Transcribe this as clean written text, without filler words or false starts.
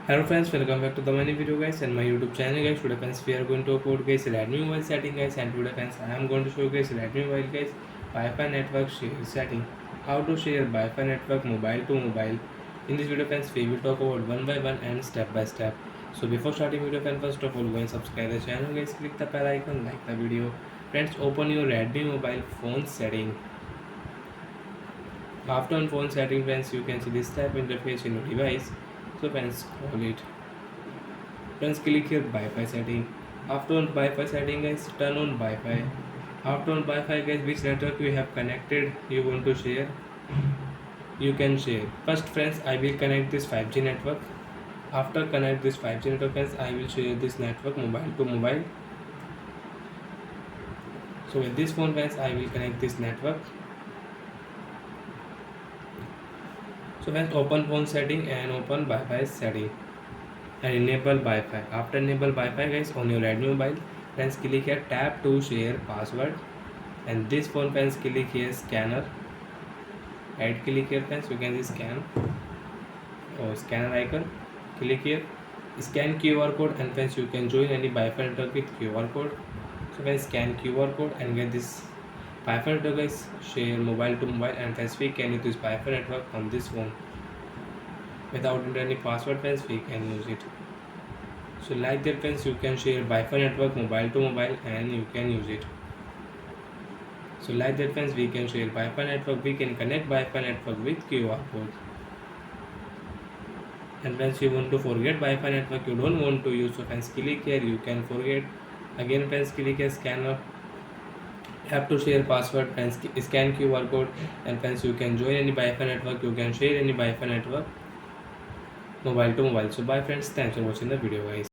Hello friends, welcome back to the many video guys and my YouTube channel guys. Today friends we are going to upload guys Redmi mobile setting guys, and today friends I am going to show you guys Redmi mobile guys Wi-Fi network share setting. How to share Wi-Fi network mobile to mobile. In this video friends we will talk about one by one and step by step. So before starting video friends, first of all go and subscribe the channel guys, click the bell icon, like the video. Friends, open your Redmi mobile phone setting. After on phone setting friends, you can see this type interface in your device. So friends, scroll it. Friends, click here Wi-Fi setting. After on Wi-Fi setting guys, turn on Wi-Fi. After on Wi-Fi guys, which network you have connected you want to share, you can share. First friends, I will connect this 5G network. After connect this 5G network friends, I will share this network mobile to mobile. So with this phone friends, I will connect this network. So friends, open phone setting and open Wi-Fi setting and enable Wi-Fi. After enable Wi-Fi guys on your Redmi mobile, friends click here tap to share password, and this phone friends click here scanner. Right click here friends, you can see scan or scanner icon. Click here scan QR code, and friends you can join any Wi-Fi network with QR code. So friends scan QR code and get this Wi-Fi network guys, share mobile to mobile, and friends we can use this Wi-Fi network on this phone without entering any password friends, we can use it. So like that friends, you can share Wi-Fi network mobile to mobile and you can use it. So like that friends, we can share Wi-Fi network, we can connect Wi-Fi network with QR code. And friends, you want to forget Wi-Fi network, you don't want to use, so friends click here, you can forget. Again friends click here scanner, have to share password, friends scan QR code, and friends you can join any Wi-Fi network, you can share any Wi-Fi network mobile to mobile. So bye friends, thanks for watching the video guys.